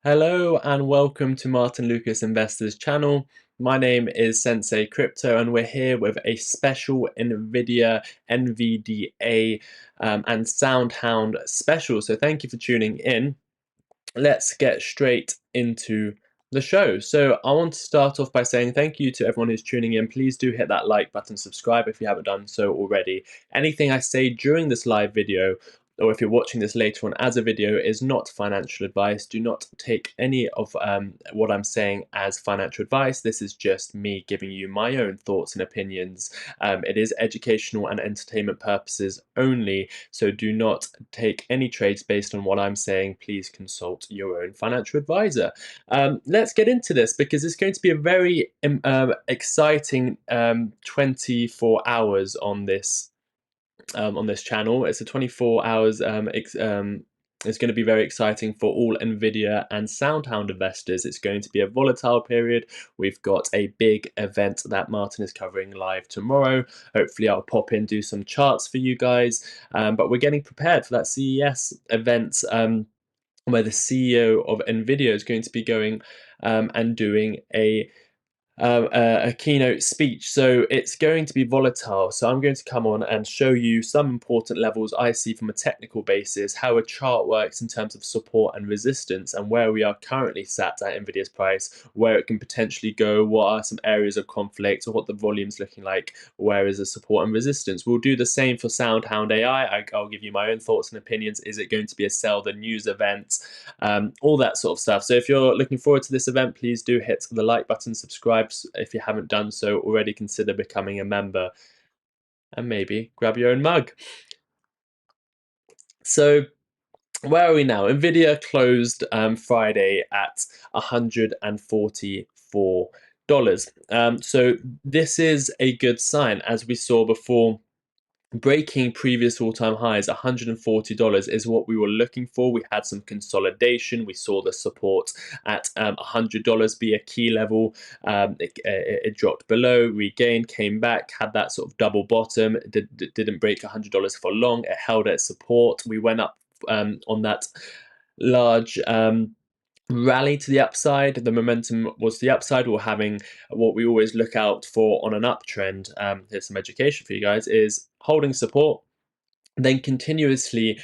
Hello and welcome to Martin Lucas Investors channel. My name is Sensei Crypto and we're here with a special NVIDIA, NVDA and SoundHound special. So thank you for tuning in. Let's get straight into the show. So I want to start off by saying thank you to everyone who's tuning in. Please do hit that like button, subscribe if you haven't done so already. Anything I say during this live video, or if you're watching this later on as a video, is not financial advice. Do not take any of what I'm saying as financial advice. This is just me giving you my own thoughts and opinions. It is educational and entertainment purposes only, so do not take any trades based on what I'm saying. Please consult your own financial advisor. Let's get into this because it's going to be a very exciting 24 hours on this channel. It's a 24 hours. It's going to be very exciting for all NVIDIA and SoundHound investors. It's going to be a volatile period. We've got a big event that Martin is covering live tomorrow. Hopefully I'll pop in, do some charts for you guys. But we're getting prepared for that CES event where the CEO of NVIDIA is going to be going and doing a keynote speech. So it's going to be volatile. So I'm going to come on and show you some important levels I see from a technical basis, how a chart works in terms of support and resistance, and where we are currently sat at NVIDIA's price, where it can potentially go, what are some areas of conflict, or what the volume's looking like, where is the support and resistance. We'll do the same for SoundHound AI. I'll give you my own thoughts and opinions. Is it going to be a sell the news event? All that sort of stuff. So if you're looking forward to this event, please do hit the like button, subscribe if you haven't done so already, consider becoming a member, and maybe grab your own mug. So where are we now? NVIDIA closed Friday at $144. So this is a good sign. As we saw before, breaking previous all-time highs, $140 is what we were looking for. We had some consolidation. We saw the support at $100 be a key level. It dropped below, regained, came back, had that sort of double bottom. Didn't break $100 for long. It held at support. We went up on that large rally to the upside. The momentum was the upside. We're having what we always look out for on an uptrend. Here's some education for you guys: is holding support, then continuously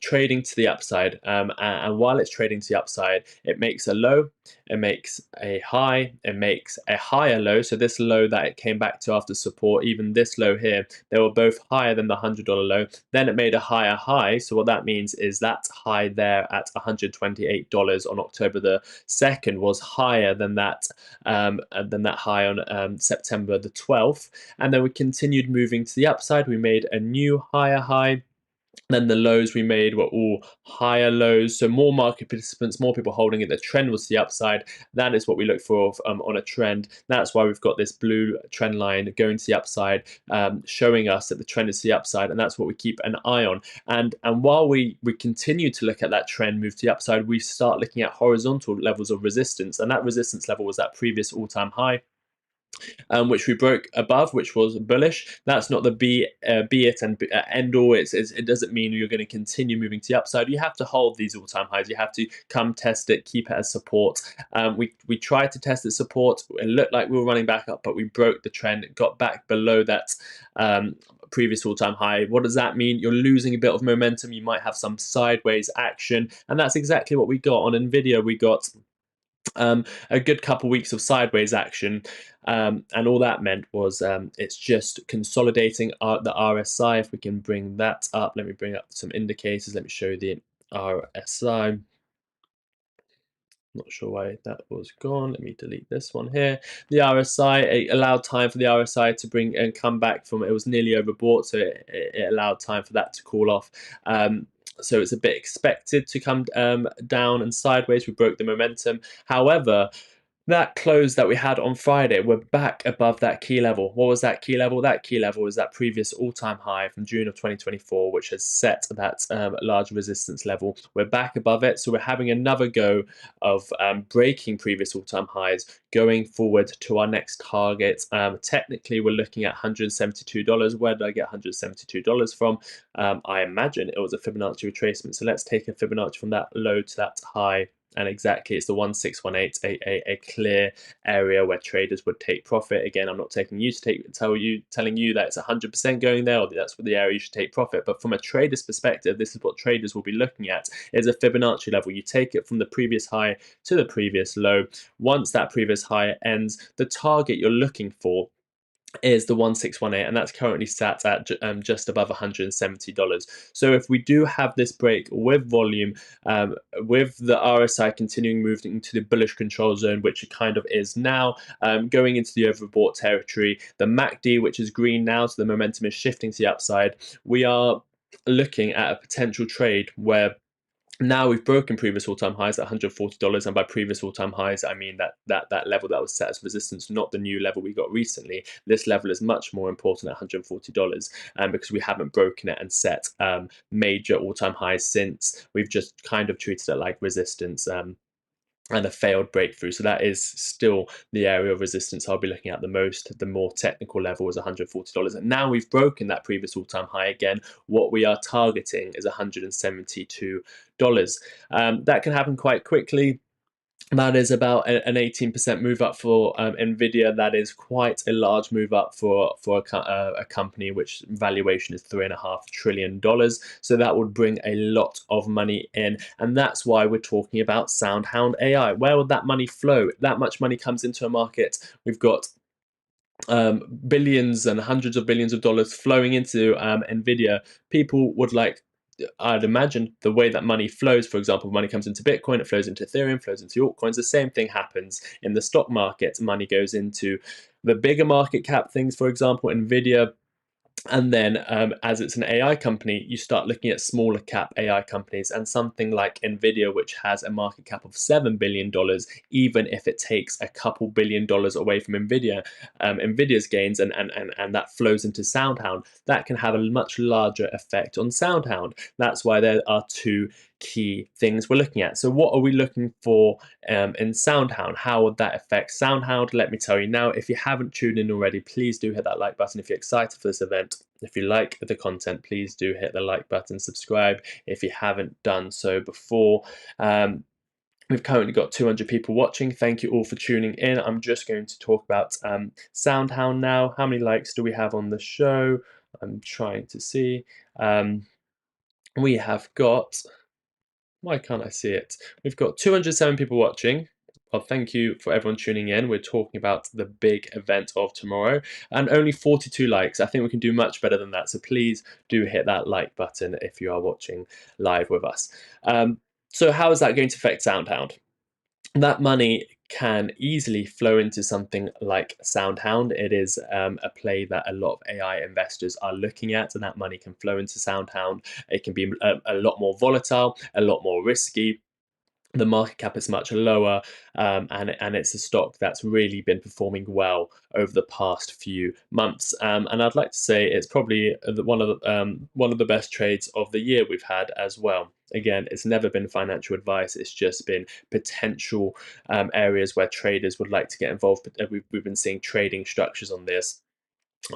trading to the upside. And while it's trading to the upside, it makes a low, it makes a high, it makes a higher low. So this low that it came back to after support, even this low here, they were both higher than the $100 low. Then it made a higher high. So what that means is that high there at $128 on October the 2nd was higher than that high on September the 12th. And then we continued moving to the upside. We made a new higher high. Then the lows we made were all higher lows. So more market participants, more people holding it. The trend was the upside. That is what we look for on a trend. That's why we've got this blue trend line going to the upside, showing us that the trend is the upside. And that's what we keep an eye on. And while we continue to look at that trend move to the upside, we start looking at horizontal levels of resistance. And that resistance level was that previous all-time high, which we broke above, which was bullish. That's not the be it and end all. It doesn't mean you're going to continue moving to the upside. You have to hold these all-time highs. You have to come test it, keep it as support. We tried to test the support. It looked like we were running back up, but we broke the trend. It got back below that previous all-time high. What does that mean? You're losing a bit of momentum. You might have some sideways action, and that's exactly what we got on NVIDIA. We got a good couple weeks of sideways action, and all that meant was it's just consolidating the RSI. If we can bring that up, let me bring up some indicators. Let me show you the RSI. Not sure why that was gone. Let me delete this one here. The RSI, it allowed time for the RSI to bring and come back from, it was nearly overbought, so it allowed time for that to cool off. So it's a bit expected to come down and sideways. We broke the momentum. However, that close that we had on Friday, we're back above that key level. What was that key level? That key level was that previous all-time high from June of 2024, which has set that large resistance level. We're back above it, so we're having another go of breaking previous all-time highs, going forward to our next target. Technically, we're looking at $172. Where did I get $172 from? I imagine it was a Fibonacci retracement. So let's take a Fibonacci from that low to that high and exactly it's the 1618, a clear area where traders would take profit. Again, I'm not telling you that it's 100% going there, or that's the area you should take profit. But from a trader's perspective, this is what traders will be looking at: is a Fibonacci level. You take it from the previous high to the previous low. Once that previous high ends, the target you're looking for is the 1618, and that's currently sat at just above $170. So if we do have this break with volume, with the RSI continuing moving into the bullish control zone, which it kind of is now, going into the overbought territory, the MACD, which is green now, so the momentum is shifting to the upside, we are looking at a potential trade where now we've broken previous all-time highs at $140, and by previous all-time highs, I mean that level that was set as resistance, not the new level we got recently. This level is much more important at $140, because we haven't broken it and set major all-time highs since. We've just kind of treated it like resistance. And a failed breakthrough. So that is still the area of resistance I'll be looking at the most. The more technical level is $140. And now we've broken that previous all-time high again. What we are targeting is $172. That can happen quite quickly. That is about an 18% move up for NVIDIA. That is quite a large move up for a company which valuation is $3.5 trillion. So that would bring a lot of money in. And that's why we're talking about SoundHound AI. Where would that money flow? That much money comes into a market. We've got billions and hundreds of billions of dollars flowing into NVIDIA. People would like, I'd imagine, the way that money flows. For example, money comes into Bitcoin, it flows into Ethereum, flows into altcoins. The same thing happens in the stock market. Money goes into the bigger market cap things, for example, NVIDIA. And then as it's an AI company, you start looking at smaller cap AI companies, and something like NVIDIA, which has a market cap of $7 billion, even if it takes a couple $1 billion away from NVIDIA's gains, and that flows into SoundHound, that can have a much larger effect on SoundHound. That's why there are two key things we're looking at. So what are we looking for in SoundHound? How would that affect SoundHound? Let me tell you now. If you haven't tuned in already, please do hit that like button if you're excited for this event. If you like the content, please do hit the like button, subscribe if you haven't done so before. We've currently got 200 people watching. Thank you all for tuning in. I'm just going to talk about SoundHound now. How many likes do we have on the show? I'm trying to see. We have got... Why can't I see it? We've got 207 people watching. Well, thank you for everyone tuning in. We're talking about the big event of tomorrow, and only 42 likes. I think we can do much better than that. So please do hit that like button if you are watching live with us. So how is that going to affect SoundHound? That money can easily flow into something like SoundHound. It is a play that a lot of AI investors are looking at, and that money can flow into SoundHound. It can be a lot more volatile, a lot more risky. The market cap is much lower, and it's a stock that's really been performing well over the past few months. And I'd like to say it's probably one of the best trades of the year we've had as well. Again, it's never been financial advice. It's just been potential areas where traders would like to get involved. But we've been seeing trading structures on this.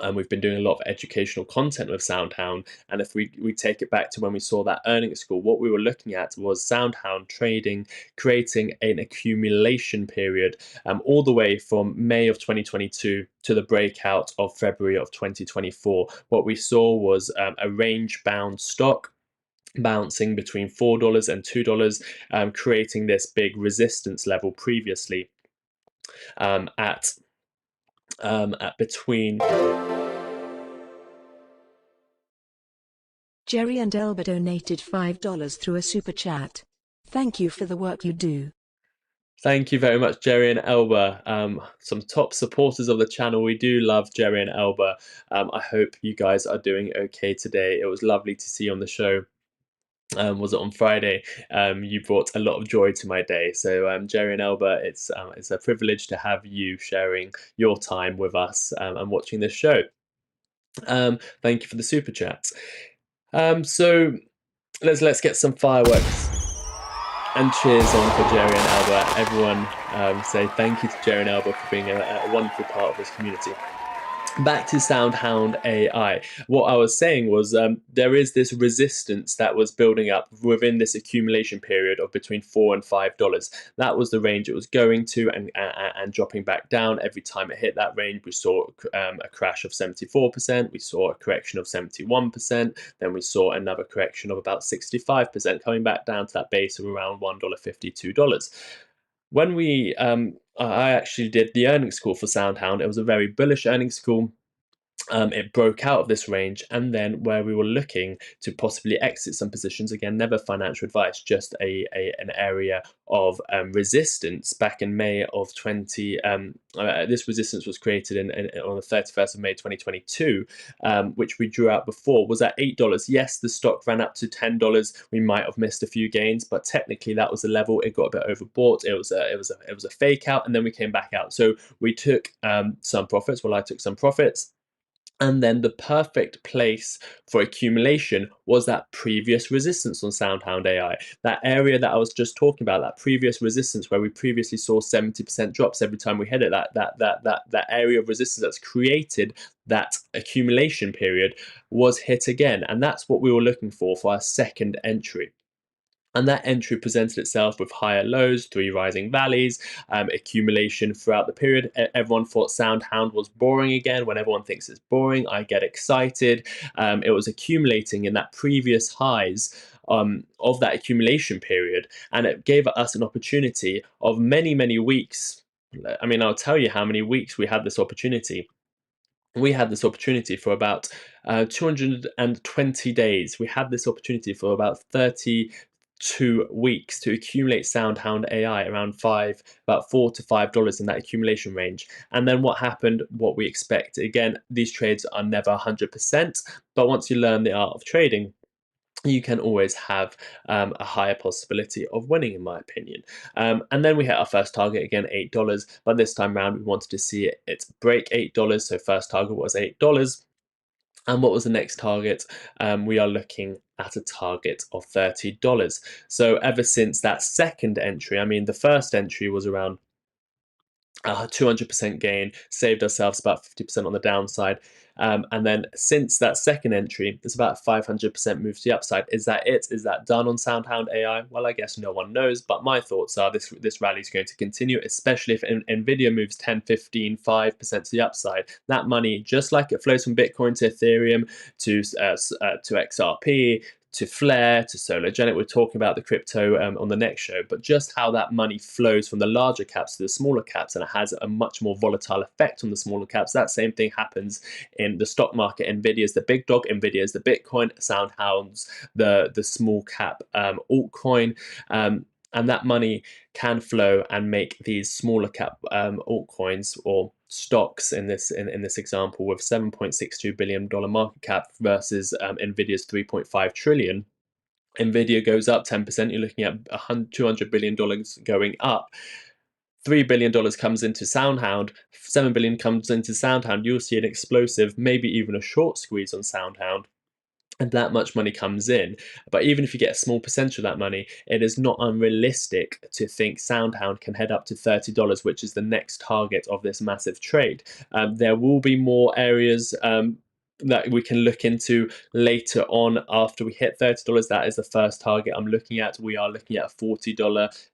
And we've been doing a lot of educational content with SoundHound. And if we take it back to when we saw that earnings call, what we were looking at was SoundHound trading, creating an accumulation period all the way from May of 2022 to the breakout of February of 2024. What we saw was a range-bound stock bouncing between $4 and $2, creating this big resistance level previously at between... Jerry and Elba donated $5 through a super chat. Thank you for the work you do. Thank you very much, Jerry and Elba. Some top supporters of the channel. We do love Jerry and Elba. I hope you guys are doing okay today. It was lovely to see you on the show. Was it on Friday? You brought a lot of joy to my day. So Jerry and Elba, it's a privilege to have you sharing your time with us and watching this show. Thank you for the super chats. So let's get some fireworks and cheers on for Jerry and Elba. Everyone say thank you to Jerry and Elba for being a wonderful part of this community. back to SoundHound AI. What I was saying was there is this resistance that was building up within this accumulation period of between $4 and $5. That was the range it was going to, and dropping back down every time it hit that range. We saw a crash of 74%. We saw a correction of 71%. Then we saw another correction of about 65%, coming back down to that base of around $1.50, $2. When I actually did the earnings call for SoundHound, it was a very bullish earnings call. It broke out of this range, and then where we were looking to possibly exit some positions, again, never financial advice, just an area of resistance back in May of 20. This resistance was created on the 31st of May 2022, which we drew out before, was at $8. Yes, the stock ran up to $10. We might have missed a few gains, but technically that was the level. It got a bit overbought. It was a fake out, and then we came back out. So we took some profits. Well, I took some profits. And then the perfect place for accumulation was that previous resistance on SoundHound AI. That area that I was just talking about, that previous resistance where we previously saw 70% drops every time we hit it, that area of resistance that's created that accumulation period was hit again. And that's what we were looking for our second entry. And that entry presented itself with higher lows, 3 rising valleys, accumulation throughout the period. Everyone thought SoundHound was boring again. When everyone thinks it's boring, I get excited. It was accumulating in that previous highs of that accumulation period, and it gave us an opportunity of many, many weeks. I mean, I'll tell you how many weeks we had this opportunity. We had this opportunity for about 220 days. We had this opportunity for about 32 weeks to accumulate SoundHound AI around about $4 to $5 in that accumulation range. And then what happened, what we expect. Again, these trades are never 100%, but once you learn the art of trading, you can always have a higher possibility of winning, in my opinion. And then we hit our first target again, $8. But this time around, we wanted to see it break $8. So first target was $8. And what was the next target? We are looking at a target of $30. So ever since that second entry, I mean, the first entry was around 200% gain, saved ourselves about 50% on the downside. And then since that second entry, it's about 500% move to the upside. Is that it? Is that done on SoundHound AI? Well, I guess no one knows, but my thoughts are this rally is going to continue, especially if NVIDIA moves 10, 15, 5% to the upside. That money, just like it flows from Bitcoin to Ethereum to XRP, to Flare, to SolarGenic. We're talking about the crypto on the next show, but just how that money flows from the larger caps to the smaller caps, and it has a much more volatile effect on the smaller caps. That same thing happens in the stock market. NVIDIA is the big dog, NVIDIA is the Bitcoin, SoundHound's the small cap altcoin. And that money can flow and make these smaller cap altcoins or stocks in this example with $7.62 billion market cap versus Nvidia's 3.5 trillion. Nvidia goes up 10%. You're looking at $200 billion going up. $3 billion comes into SoundHound, $7 billion comes into SoundHound. You'll see an explosive, maybe even a short squeeze on SoundHound. And that much money comes in. But even if you get a small percentage of that money, it is not unrealistic to think SoundHound can head up to $30, which is the next target of this massive trade. There will be more areas that we can look into later on after we hit $30. That is the first target I'm looking at. We are looking at a $40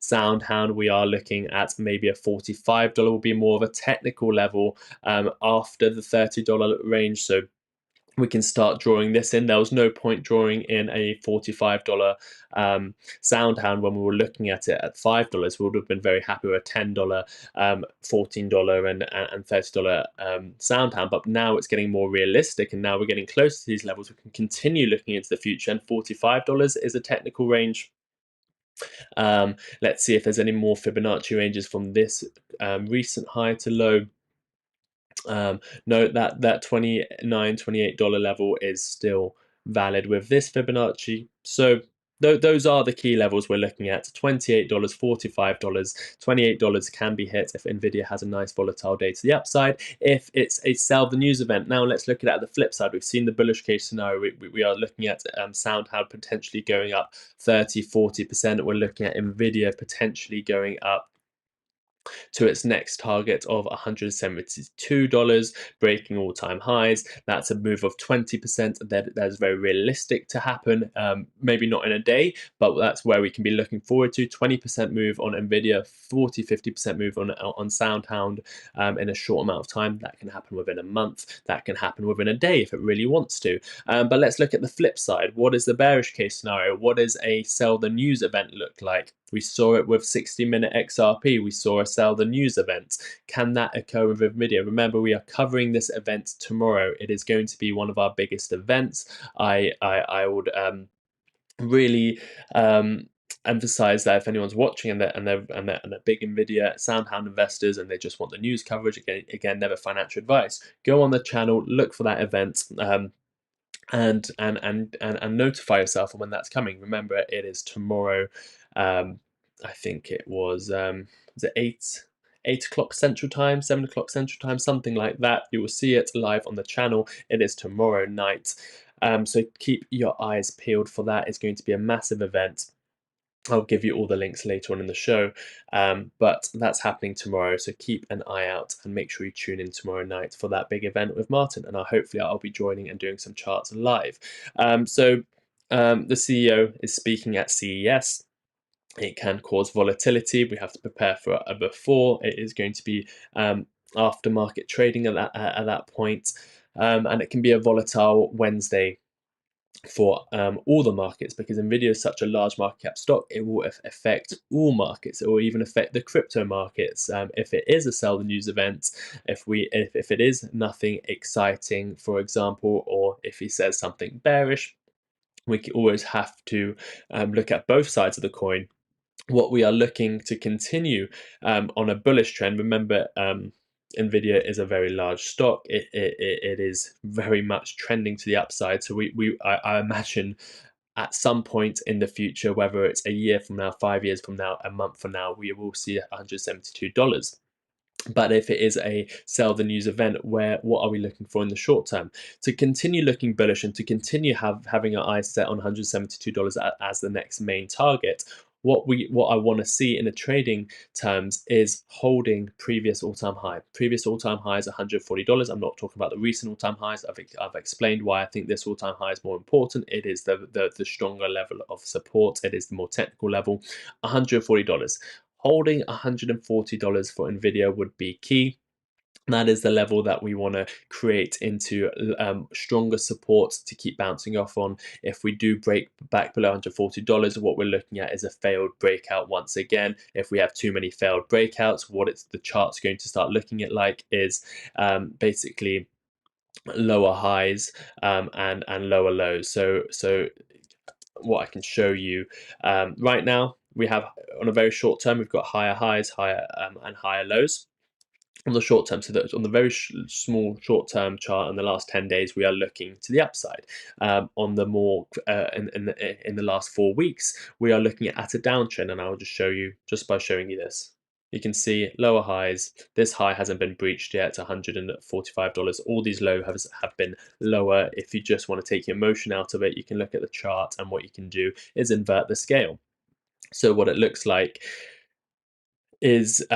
SoundHound. We are looking at maybe a $45 will be more of a technical level after the $30 range. So we can start drawing this in. There was no point drawing in a $45 SoundHound when we were looking at it at $5. We would have been very happy with a $10, $14 and $30 SoundHound. But now it's getting more realistic, and now we're getting close to these levels. We can continue looking into the future, and $45 is a technical range. Let's see if there's any more Fibonacci ranges from this recent high to low. Note that $29, $28 level is still valid with this Fibonacci. So those are the key levels we're looking at: $28, $45, $28 can be hit if NVIDIA has a nice volatile day to the upside, if it's a sell the news event. Now let's look at the flip side. We've seen the bullish case scenario. We are looking at SoundHound potentially going up 30, 40%. We're looking at NVIDIA potentially going up to its next target of $172, breaking all-time highs. That's a move of 20%. That's very realistic to happen. Maybe not in a day, but that's where we can be looking forward to. 20% move on NVIDIA, 40-50% move on SoundHound in a short amount of time. That can happen within a month. That can happen within a day if it really wants to. But let's look at the flip side. What is the bearish case scenario? What does a sell the news event look like? We saw it with 60-minute XRP. We saw a sell the news event. Can that occur with NVIDIA? Remember, we are covering this event tomorrow. It is going to be one of our biggest events. I would really emphasize that if anyone's watching and they're big NVIDIA SoundHound investors and they just want the news coverage, again, never financial advice. Go on the channel, look for that event. And notify yourself when that's coming. Remember, it is tomorrow. I think it was it 8 o'clock Central Time, 7 o'clock Central Time, something like that. You will see it live on the channel. It is tomorrow night. So keep your eyes peeled for that. It's going to be a massive event. I'll give you all the links later on in the show, but that's happening tomorrow, so keep an eye out and make sure you tune in tomorrow night for that big event with Martyn, and hopefully I'll be joining and doing some charts live. The CEO is speaking at CES. It can cause volatility. We have to prepare for it before. It is going to be aftermarket trading at that point, and it can be a volatile Wednesday for all the markets, because NVIDIA is such a large market cap stock. It will affect all markets. It will even affect the crypto markets. If it is a sell the news event, if it is nothing exciting, for example, or if he says something bearish, we always have to look at both sides of the coin. What we are looking to continue on a bullish trend. Remember, NVIDIA is a very large stock. It is very much trending to the upside. So I imagine at some point in the future, whether it's a year from now, 5 years from now, a month from now, we will see $172. But if it is a sell the news event, what are we looking for in the short term? To continue looking bullish and to continue having our eyes set on $172 as the next main target, what I want to see in the trading terms is holding previous all-time high. Previous all-time high is $140. I'm not talking about the recent all-time highs. I've explained why I think this all-time high is more important. It is the stronger level of support. It is the more technical level. $140. Holding $140 for NVIDIA would be key. That is the level that we want to create into stronger support to keep bouncing off on. If we do break back below $140, what we're looking at is a failed breakout once again. If we have too many failed breakouts, what the chart's going to start looking at like is basically lower highs and lower lows. So what I can show you right now, we have on a very short term, we've got higher highs, and higher lows. On the short term, so that on the very small short term chart in the last 10 days, we are looking to the upside. On the more in the last 4 weeks, we are looking at a downtrend, and I'll just show you just by showing you this. You can see lower highs. This high hasn't been breached yet, $145. All these lows have been lower. If you just want to take your emotion out of it, you can look at the chart, and what you can do is invert the scale. So what it looks like is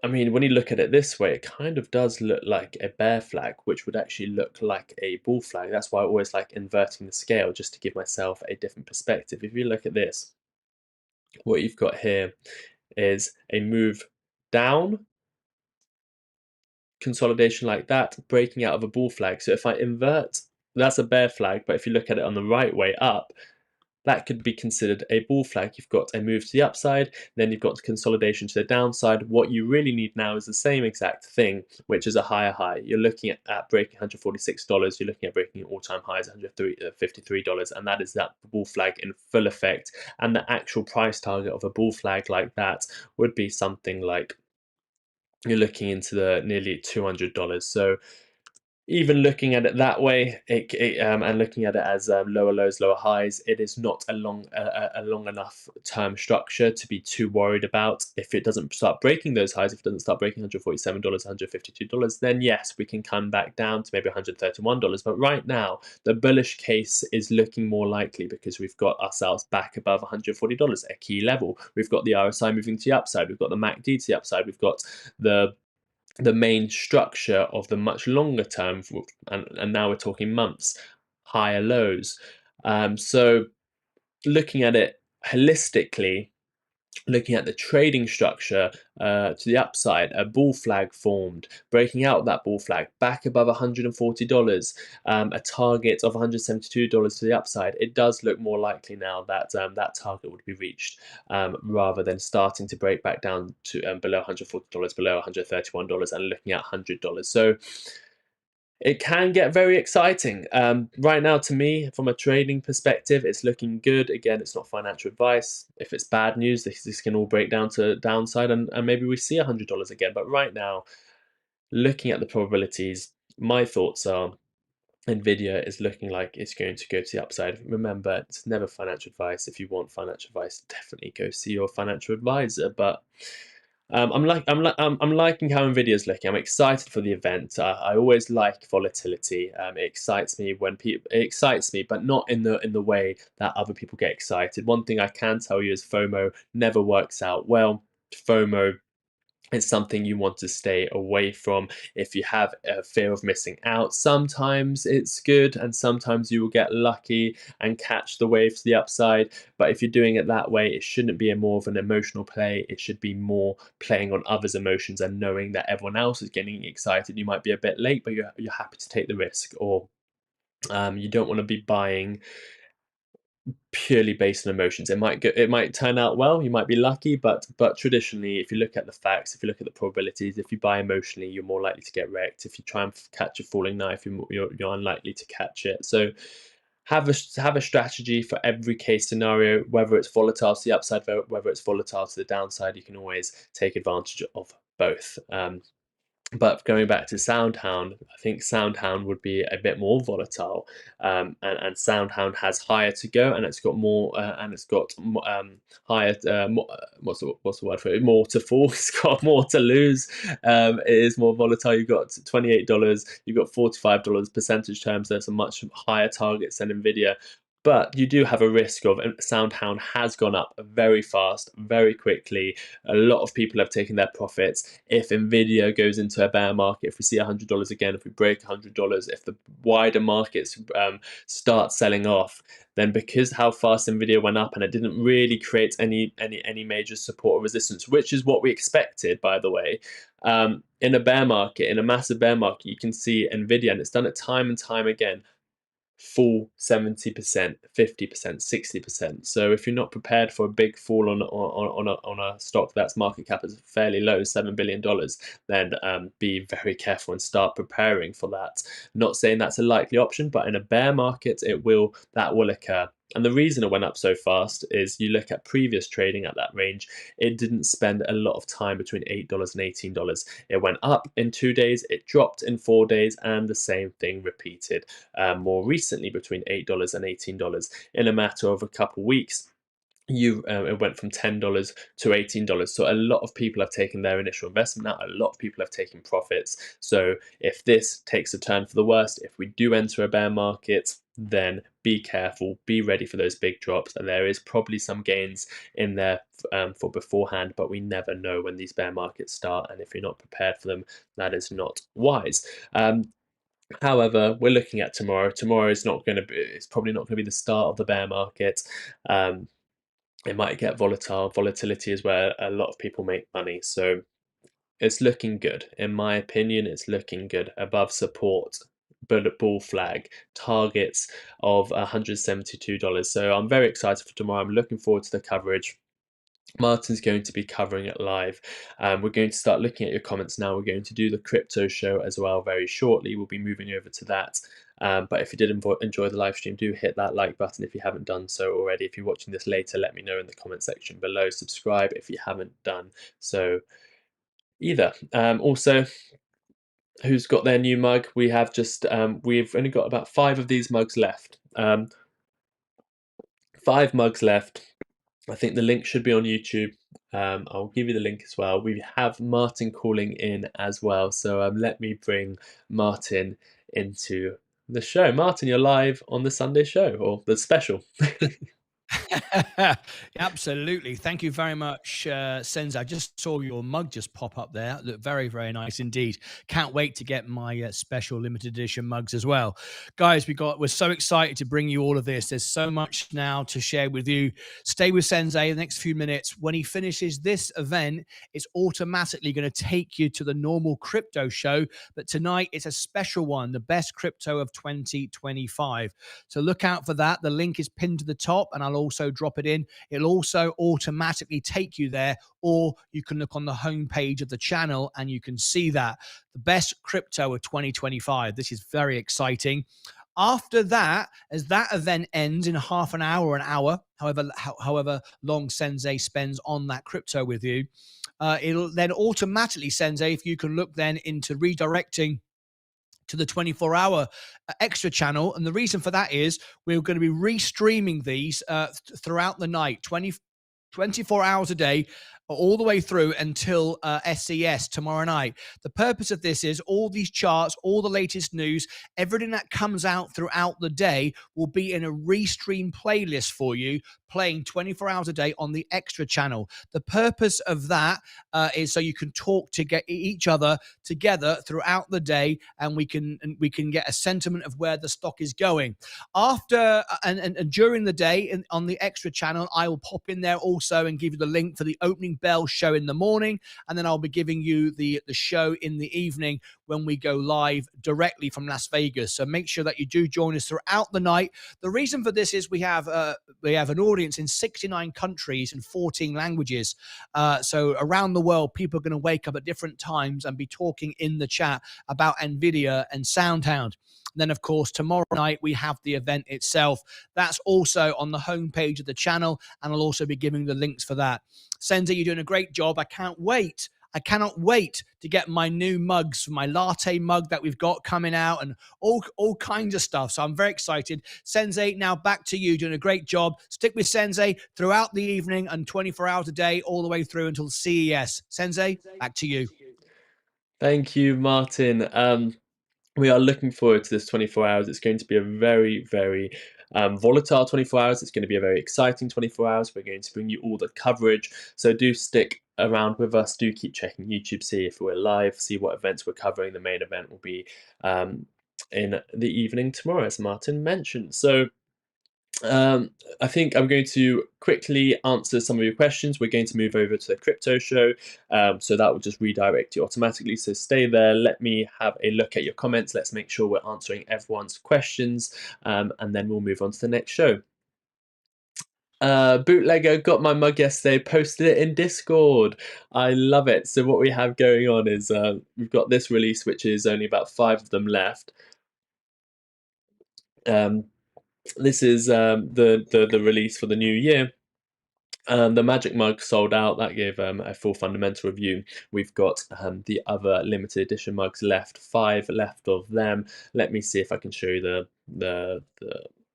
I mean, when you look at it this way, it kind of does look like a bear flag, which would actually look like a bull flag. That's why I always like inverting the scale, just to give myself a different perspective. If you look at this, what you've got here is a move down, consolidation like that, breaking out of a bull flag. So if I invert, that's a bear flag, but if you look at it on the right way up, that could be considered a bull flag. You've got a move to the upside, then you've got consolidation to the downside. What you really need now is the same exact thing, which is a higher high. You're looking at breaking $146. You're looking at breaking all-time highs, $153, and that is that bull flag in full effect. And the actual price target of a bull flag like that would be something like, you're looking into the nearly $200. So even looking at it that way, and looking at it as lower lows, lower highs, it is not a long enough term structure to be too worried about. If it doesn't start breaking those highs, if it doesn't start breaking $147, $152, then yes, we can come back down to maybe $131. But right now, the bullish case is looking more likely because we've got ourselves back above $140, a key level. We've got the RSI moving to the upside. We've got the MACD to the upside. We've got the main structure of the much longer term, and now we're talking months, higher lows. So looking at it holistically, looking at the trading structure to the upside, a bull flag formed, breaking out that bull flag back above $140, a target of $172 to the upside. It does look more likely now that that target would be reached, rather than starting to break back down to below $140, below $131, and looking at $100. So it can get very exciting. Right now, to me, from a trading perspective, it's looking good. Again, it's not financial advice. If it's bad news, this can all break down to downside, and maybe we see $100 again. But right now, looking at the probabilities, my thoughts are NVIDIA is looking like it's going to go to the upside. Remember, it's never financial advice. If you want financial advice, definitely go see your financial advisor. But I'm liking how Nvidia's looking. I'm excited for the event. I always like volatility. It excites me it excites me, but not in the way that other people get excited. One thing I can tell you is FOMO never works out well. FOMO, it's something you want to stay away from. If you have a fear of missing out, sometimes it's good and sometimes you will get lucky and catch the wave to the upside. But if you're doing it that way, it shouldn't be more of an emotional play. It should be more playing on others' emotions and knowing that everyone else is getting excited. You might be a bit late, but you're happy to take the risk. Or you don't want to be buying purely based on emotions. It might turn out well, you might be lucky, but traditionally, if you look at the facts, if you look at the probabilities, if you buy emotionally, you're more likely to get wrecked. If you try and catch a falling knife, you're unlikely to catch it. So have a strategy for every case scenario, whether it's volatile to the upside, whether it's volatile to the downside. You can always take advantage of both. But going back to SoundHound, I think SoundHound would be a bit more volatile, and SoundHound has higher to go, and it's got more, and it's got higher. What's the word for it? More to fall. It's got more to lose. It is more volatile. You've got $28. You've got $45 percentage terms. There's a much higher targets than Nvidia. But you do have a risk of SoundHound has gone up very fast, very quickly. A lot of people have taken their profits. If Nvidia goes into a bear market, if we see $100 again, if we break $100, if the wider markets start selling off, then because how fast Nvidia went up and it didn't really create any major support or resistance, which is what we expected, by the way. In a bear market, in a massive bear market, you can see Nvidia, and it's done it time and time again, fall 70%, 50%, 60%. So if you're not prepared for a big fall on a stock that's market cap is fairly low, $7 billion, then be very careful and start preparing for that. Not saying that's a likely option, but in a bear market, that will occur. And the reason it went up so fast is you look at previous trading at that range, it didn't spend a lot of time between $8 and $18. It went up in 2 days, it dropped in 4 days, and the same thing repeated more recently between $8 and $18 in a matter of a couple weeks. It went from $10 to $18. So a lot of people have taken their initial investment out. A lot of people have taken profits. So if this takes a turn for the worst, if we do enter a bear market, then be careful, be ready for those big drops. And there is probably some gains in there for beforehand, but we never know when these bear markets start. And if you're not prepared for them, that is not wise. However, we're looking at tomorrow. Tomorrow is not going to be. It's probably not going to be the start of the bear market. It might get volatile. Volatility is where a lot of people make money. So it's looking good. In my opinion, it's looking good. Above support, bull flag, targets of $172. So I'm very excited for tomorrow. I'm looking forward to the coverage. Martyn's going to be covering it live. We're going to start looking at your comments now. We're going to do the crypto show as well very shortly. We'll be moving over to that. But if you did enjoy the live stream, do hit that like button if you haven't done so already. If you're watching this later, let me know in the comment section below. Subscribe if you haven't done so either. Also, who's got their new mug. We have just we've only got about 5 of these mugs left. 5 mugs left. I think the link should be on YouTube. I'll give you the link as well. We have Martyn calling in as well. So let me bring Martyn into the show. Martyn, you're live on the Sunday show, or the special. Absolutely. Thank you very much, Senza. I just saw your mug just pop up there. Look very, very nice indeed. Can't wait to get my special limited edition mugs as well. Guys, we're so excited to bring you all of this. There's so much now to share with you. Stay with Senza the next few minutes. When he finishes this event, it's automatically going to take you to the normal crypto show. But tonight, it's a special one, the best crypto of 2025. So look out for that. The link is pinned to the top, and I'll also drop it in. It'll also automatically take you there, or you can look on the homepage of the channel and you can see that. The best crypto of 2025. This is very exciting. After that, as that event ends in half an hour or an hour, however long Sensei spends on that crypto with you, it'll then automatically, Sensei, if you can look then into redirecting to the 24-hour extra channel. And the reason for that is we're going to be restreaming these throughout the night, 24 hours a day, all the way through until SES tomorrow night. The purpose of this is all these charts, all the latest news, everything that comes out throughout the day will be in a restream playlist for you, playing 24 hours a day on the extra channel. The purpose of that is so you can talk to get each other together throughout the day, and we can get a sentiment of where the stock is going. After and during the day on the extra channel, I will pop in there also and give you the link for the opening bell show in the morning, and then I'll be giving you the show in the evening when we go live directly from Las Vegas. So make sure that you do join us throughout the night. The reason for this is we have an audience in 69 countries and 14 languages. So around the world, people are going to wake up at different times and be talking in the chat about NVIDIA and SoundHound. Then, of course, tomorrow night, we have the event itself. That's also on the homepage of the channel, and I'll also be giving the links for that. Senza, you're doing a great job. I cannot wait to get my new mugs, my latte mug that we've got coming out, and all kinds of stuff. So I'm very excited. Sensei, now back to you, doing a great job. Stick with Sensei throughout the evening and 24 hours a day, all the way through until CES. Sensei, back to you. Thank you, Martyn. We are looking forward to this 24 hours. It's going to be a very, very volatile 24 hours. It's going to be a very exciting 24 hours. We're going to bring you all the coverage. So do stick around with us. Do keep checking YouTube, see if we're live, see what events we're covering. The main event will be in the evening tomorrow, as Martyn mentioned. So I think I'm going to quickly answer some of your questions. We're going to move over to the crypto show, so that will just redirect you automatically. So stay there. Let me have a look at your comments. Let's make sure we're answering everyone's questions, and then we'll move on to the next show. Bootlegger got my mug yesterday, posted it in Discord. I love it. So what we have going on is we've got this release, which is only about 5 of them left. This is the release for the new year. The Magic Mug sold out. That gave a full fundamental review. We've got the other limited edition mugs left, 5 left of them. Let me see if I can show you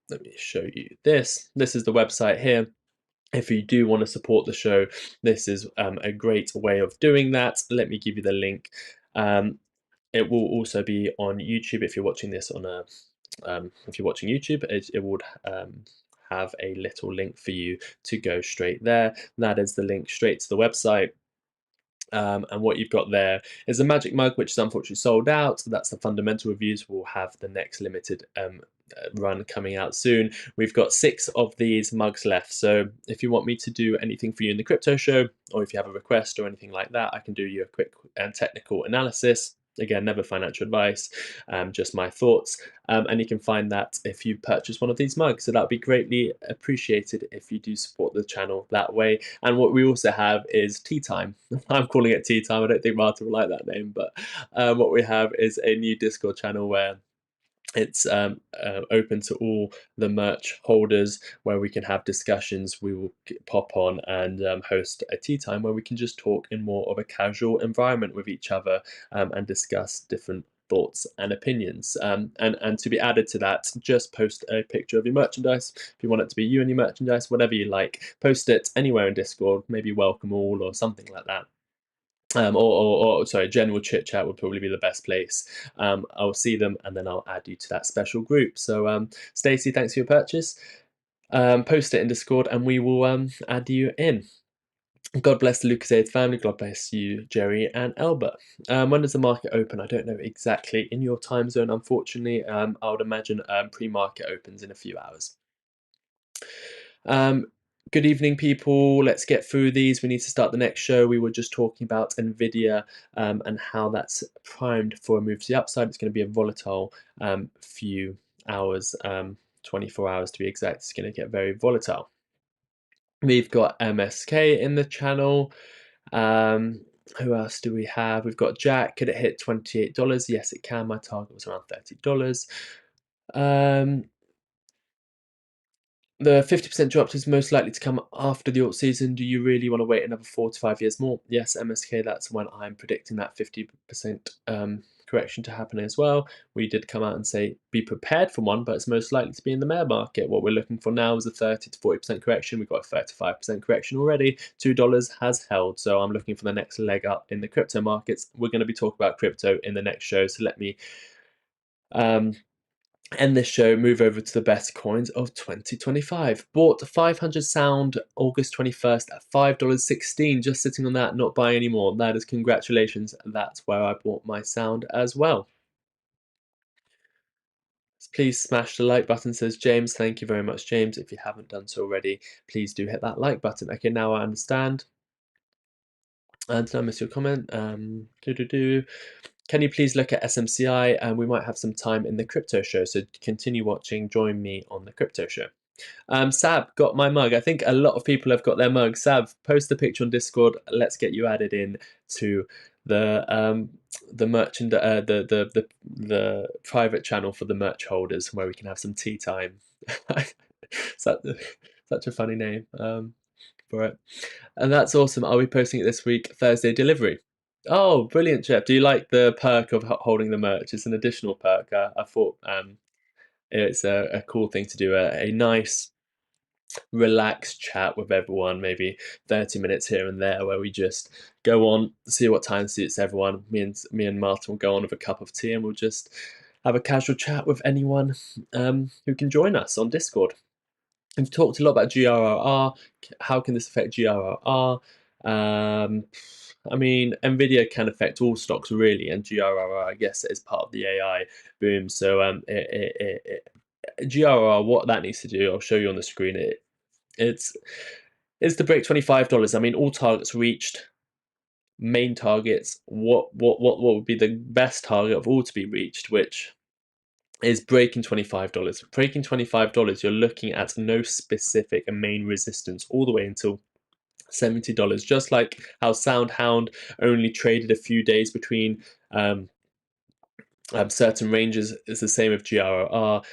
let me show you this. This is the website here. If you do want to support the show, this is a great way of doing that. Let me give you the link. It will also be on YouTube if you're watching this on a if you're watching YouTube, it would have a little link for you to go straight there. That is the link straight to the website. And what you've got there is a Magic Mug, which is unfortunately sold out. That's the fundamental reviews. We'll have the next limited run coming out soon. We've got 6 of these mugs left. So if you want me to do anything for you in the crypto show, or if you have a request or anything like that, I can do you a quick and technical analysis. Again, never financial advice, just my thoughts. And you can find that if you purchase one of these mugs. So that would be greatly appreciated if you do support the channel that way. And what we also have is Tea Time. I'm calling it Tea Time. I don't think Martyn will like that name, but what we have is a new Discord channel where it's open to all the merch holders, where we can have discussions. We will pop on and host a tea time where we can just talk in more of a casual environment with each other and discuss different thoughts and opinions. And to be added to that, just post a picture of your merchandise. If you want it to be you and your merchandise, whatever you like, post it anywhere in Discord, maybe welcome all or something like that. Sorry, general chit chat would probably be the best place. I'll see them and then I'll add you to that special group. So Stacey, thanks for your purchase. Post it in Discord and we will add you in. God bless the Lucas family. God bless you, Jerry and Albert. When does the market open? I don't know exactly in your time zone, unfortunately. I would imagine pre-market opens in a few hours. Good evening, people. Let's get through these. We need to start the next show. We were just talking about NVIDIA and how that's primed for a move to the upside. It's going to be a volatile few hours, 24 hours to be exact. It's going to get very volatile. We've got MSK in the channel. Who else do we have? We've got Jack. Could it hit $28? Yes, it can. My target was around $30. The 50% drop is most likely to come after the alt season. Do you really want to wait another 4 to 5 years more? Yes, MSK, that's when I'm predicting that 50% correction to happen as well. We did come out and say be prepared for one, but it's most likely to be in the bear market. What we're looking for now is a 30 to 40% correction. We've got a 35% correction already. $2 has held, so I'm looking for the next leg up in the crypto markets. We're going to be talking about crypto in the next show, so let me end this show, move over to the best coins of 2025. Bought 500 Sound August 21st at $5.16, just sitting on that, not buying anymore. That is congratulations. That's where I bought my Sound as well. Please smash the like button, says James. Thank you very much, James. If you haven't done so already, please do hit that like button. Okay, now I understand. Did I miss your comment? Can you please look at SMCI? And we might have some time in the crypto show, so continue watching. Join me on the crypto show. Sab got my mug. I think a lot of people have got their mug. Sab, post the picture on Discord. Let's get you added in to the merchant, the private channel for the merch holders, where we can have some tea time. Such a funny name for it. And that's awesome. I'll be posting it this week, Thursday delivery. Oh, brilliant, Jeff. Do you like the perk of holding the merch? It's an additional perk. I thought it's a cool thing to do, a nice, relaxed chat with everyone, maybe 30 minutes here and there, where we just go on, see what time suits everyone. Me and Martyn will go on with a cup of tea and we'll just have a casual chat with anyone who can join us on Discord. We've talked a lot about GRRR. How can this affect GRRR? I mean, NVIDIA can affect all stocks really, and GRRR, I guess, is part of the AI boom. So GRRR, what that needs to do, I'll show you on the screen. It's to break $25. I mean, all targets reached. Main targets. What would be the best target of all to be reached, which is breaking $25. Breaking $25, you're looking at no specific and main resistance all the way until $70. Just like how SoundHound only traded a few days between certain ranges, is the same with GRR.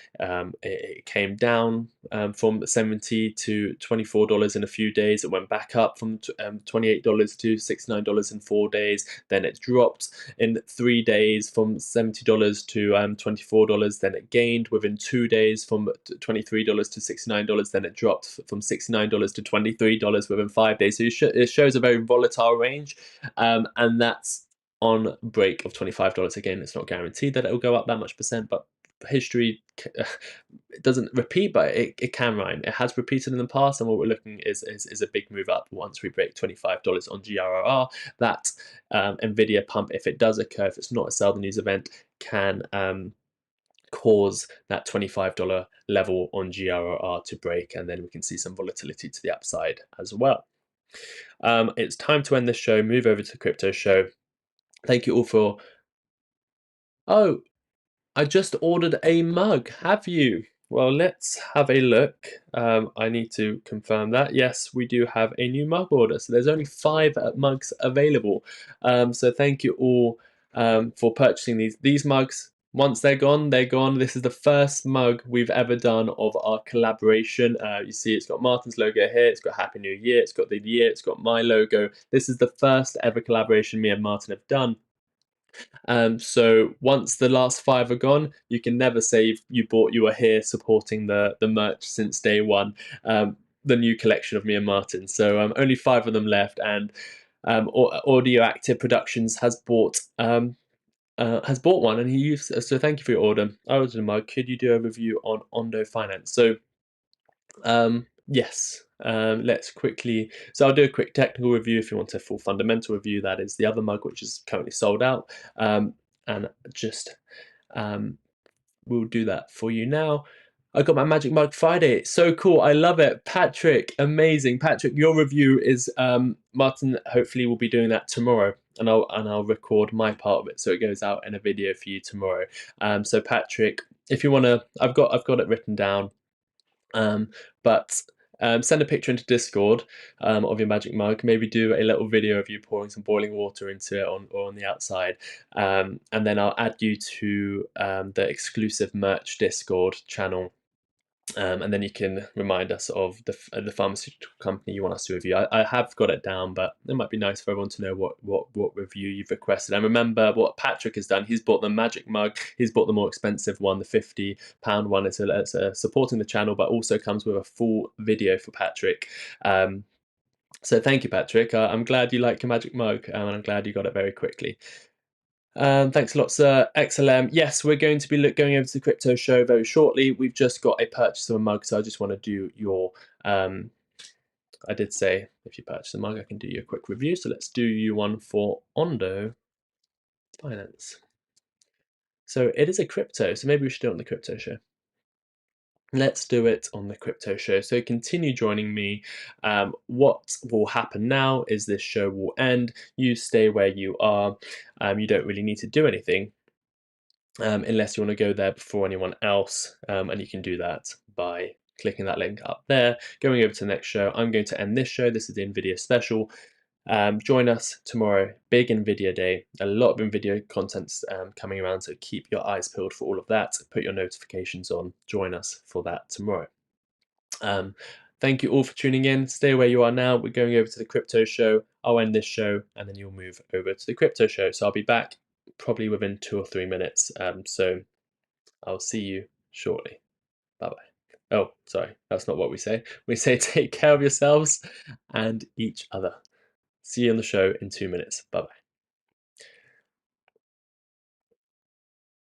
It came down from $70 to $24 in a few days. It went back up from $28 to $69 in 4 days. Then it dropped in 3 days from $70 to $24. Then it gained within 2 days from $23 to $69. Then it dropped from $69 to $23 within 5 days. So it shows a very volatile range, and that's on break of $25. Again, it's not guaranteed that it'll go up that much percent, but history, it doesn't repeat, but it can rhyme. It has repeated in the past, and what we're looking is a big move up once we break $25 on GRRR. That NVIDIA pump, if it does occur, if it's not a sell the news event, can cause that $25 level on GRRR to break, and then we can see some volatility to the upside as well. It's time to end this show, move over to the crypto show. Thank you all for... Oh, I just ordered a mug. Have you? Well, let's have a look. I need to confirm that. Yes, we do have a new mug order. So there's only 5 mugs available. So thank you all for purchasing these mugs. Once they're gone, they're gone. This is the first mug we've ever done of our collaboration. You see it's got Martyn's logo here. It's got Happy New Year. It's got the year. It's got my logo. This is the first ever collaboration me and Martyn have done. So once the last 5 are gone, you can never say you were here supporting the merch since day one. The new collection of me and Martyn. So only 5 of them left, and Audio Active Productions has bought one, and he used. So thank you for your order. I ordered a mug. Could you do a review on Ondo Finance? So yes. Let's quickly. So I'll do a quick technical review. If you want a full fundamental review, that is the other mug, which is currently sold out. And just we'll do that for you now. I got my Magic Mug Friday. It's so cool. I love it. Patrick, amazing. Patrick, your review is Martyn hopefully will be doing that tomorrow, and I'll record my part of it so it goes out in a video for you tomorrow. So Patrick, if you wanna, I've got it written down. But send a picture into Discord of your magic mug. Maybe do a little video of you pouring some boiling water into it on the outside. And then I'll add you to the exclusive merch Discord channel. And then you can remind us of the pharmaceutical company you want us to review. I have got it down, but it might be nice for everyone to know what review you've requested. And remember what Patrick has done. He's bought the magic mug. He's bought the more expensive one, the £50 one. It's supporting the channel, but also comes with a full video for Patrick. So thank you, Patrick. I'm glad you like your magic mug, and I'm glad you got it very quickly. Thanks a lot, sir. XLM. Yes, we're going to be going over to the crypto show very shortly. We've just got a purchase of a mug, so I just want to do your. I did say if you purchase a mug, I can do you a quick review. So let's do you one for Ondo Finance. So it is a crypto, so maybe we should do it on the crypto show. Let's do it on the crypto show. So continue joining me. What will happen now is this show will end. You stay where you are. You don't really need to do anything unless you want to go there before anyone else. And you can do that by clicking that link up there. Going over to the next show. I'm going to end this show. This is the NVIDIA special. Join us tomorrow, big NVIDIA day, a lot of NVIDIA content's coming around, so keep your eyes peeled for all of that, put your notifications on, join us for that tomorrow. Thank you all for tuning in. Stay where you are now. We're going over to the crypto show. I'll end this show and then you'll move over to the crypto show. So I'll be back probably within 2 or 3 minutes. So I'll see you shortly. Bye-bye. Oh, sorry, that's not what we say. We say take care of yourselves and each other. See you on the show in 2 minutes. Bye-bye.